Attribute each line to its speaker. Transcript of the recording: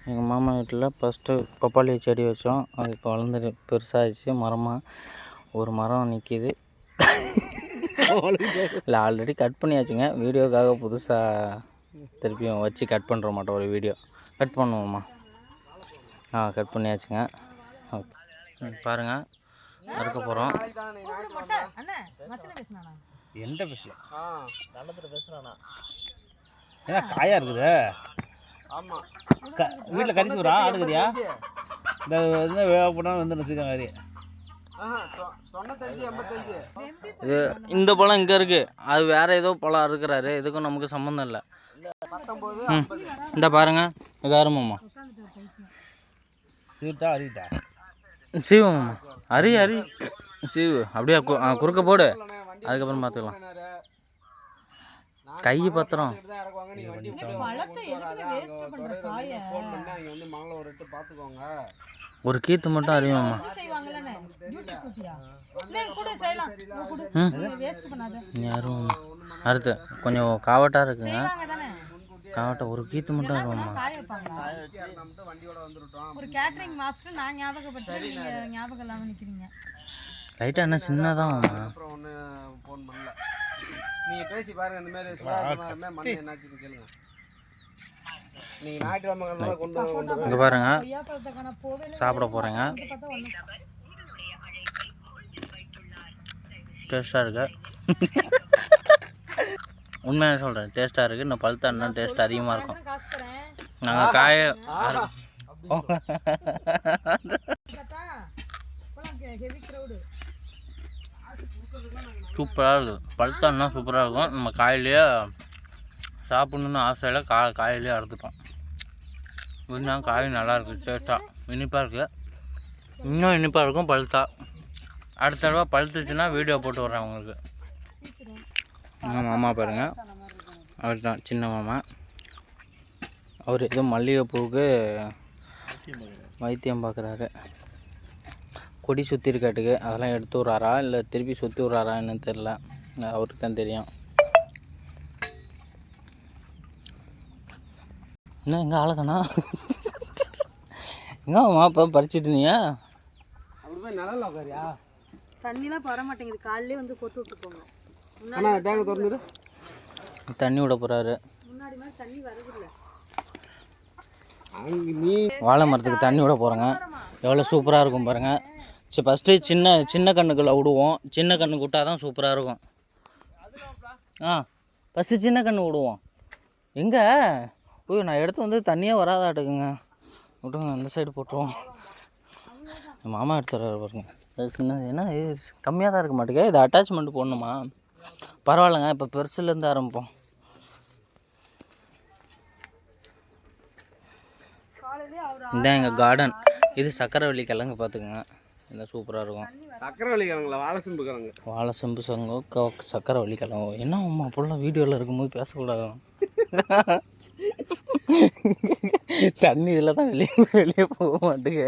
Speaker 1: எங்கள் மாமா வீட்டில் ஃபஸ்ட்டு பப்பாளி செடி வச்சோம். அது இப்போ வளர்ந்து பெருசாகிடுச்சு. மரமாக ஒரு மரம் நிற்கிது. இல்லை, ஆல்ரெடி கட் பண்ணியாச்சுங்க. வீடியோக்காக புதுசாக திருப்பியும் வச்சு கட் பண்ணுற மாட்டோம். ஒரு வீடியோ கட் பண்ணுவோம்மா. கட் பண்ணியாச்சுங்க. பாருங்கள், அறுக்க போகிறோம். எந்த பேசல பேசுகிறானா? ஏன்னா காயாக இருக்குது. ஆமாம், வீட்டில் கரிசி விட்றா ஆடுக்குதியா? இந்த வேகப்படாமல் வந்து நசிக்காங்க அது. இது இந்த பழம் இங்கே இருக்குது. அது வேறு ஏதோ பழம் அறுக்கிறாரு. இதுக்கும் நமக்கு சம்மந்தம் இல்லை. இந்த பாருங்க, இது அருமாம்மா. சீட்டா அரிட்டா சீவம்மா. அரி சீவு அப்படியே குறுக்க போடு. அதுக்கப்புறம் பார்த்துக்கலாம். கை பத்திரம் ஒரு கீத்து மட்டும் அறியுமாம்மா. யாரும் அடுத்து கொஞ்சம் காவட்டா இருக்குங்க. காவட்டை ஒரு கீத்து மட்டும் இருக்கும்மா. லைட்டாக என்ன சின்னதான். நீங்கள் பேசி பாருங்க. இந்த மாதிரி மண் என்னாச்சுன்னு கேளுங்க. இங்கே பாருங்க, சாப்பிட போகிறேங்க. டேஸ்ட்டாக இருக்கு. உண்மையாக சொல்கிறேன், டேஸ்ட்டாக இருக்குது. இன்னும் பழுத்தா இன்னும் டேஸ்ட் அதிகமாக இருக்கும். நாங்கள் காய சூப்பராக இருக்குது. பழுத்தான்னா சூப்பராக இருக்கும். நம்ம காயிலேயே சாப்பிட்ணுன்னு ஆசையில் காயிலே அறுத்துட்டோம். இருந்தாலும் காய் நல்லாயிருக்கு, டேஸ்ட்டாக இனிப்பாக இருக்குது. இன்னும் இனிப்பாக இருக்கும் பழுத்தா. அடுத்த தடவை பழுத்துச்சுன்னா வீடியோ போட்டு வர்றேன் உங்களுக்கு. எங்கள் மாமா பாருங்கள், அவர் தான் சின்ன மாமா. அவர் ஏதோ மல்லிகைப்பூவுக்கு வைத்தியம் பார்க்குறாரு. கொடி சுற்றி இருக்காட்டுக்கு அதெல்லாம் எடுத்து விட்றாரா இல்லை திருப்பி சுற்றி விட்றாரா என்னன்னு தெரில. அவருக்கு தான் தெரியும். என்ன எங்கே ஆளுக்கண்ணா? எங்கே மாப்பா பறிச்சுட்டு இருந்தீங்க?
Speaker 2: தண்ணிலாம் வர மாட்டேங்குது. காலையிலே வந்து கொட்டு விட்டு போங்க.
Speaker 1: தண்ணி விட போகிறாரு.
Speaker 2: முன்னாடி மாதிரி தண்ணி வரதில்லை.
Speaker 1: வாழை மரத்துக்கு தண்ணி விட போகிறேங்க. எவ்வளோ சூப்பராக இருக்கும் பாருங்கள். சரி, ஃபஸ்ட்டு சின்ன கண்ணுக்குள்ளே விடுவோம். சின்ன கண்ணுக்கு விட்டால் தான் சூப்பராக இருக்கும். ஃபஸ்ட்டு சின்ன கண்ணு விடுவோம். எங்கே நான் எடுத்து வந்து தண்ணியாக வராதாட்டுக்குங்க. விட்டுங்க, அந்த சைடு போட்டுருவோம். மாமா எடுத்துறாரு பாருங்க. சின்ன ஏன்னா கம்மியாக தான் இருக்க மாட்டேங்க. இது அட்டாச்மெண்ட் போடணுமா? பரவாயில்லைங்க, இப்போ பெருசுலேருந்து ஆரம்பிப்போம். இதுதான் எங்கள் கார்டன். இது சக்கரவள்ளி கிழங்கு பார்த்துக்குங்க. இதெல்லாம் சூப்பராக இருக்கும்.
Speaker 3: சக்கரவள்ளி கிழங்குல வாழைசம்பு கிழங்கு.
Speaker 1: வாழைசம்பு சக்கரவள்ளி கிழங்கு. என்ன அம்மா அப்படிலாம் வீடியோவில் இருக்கும்போது பேசக்கூடாது. தண்ணி இதில் தான் வெளியே போக மாட்டேங்க.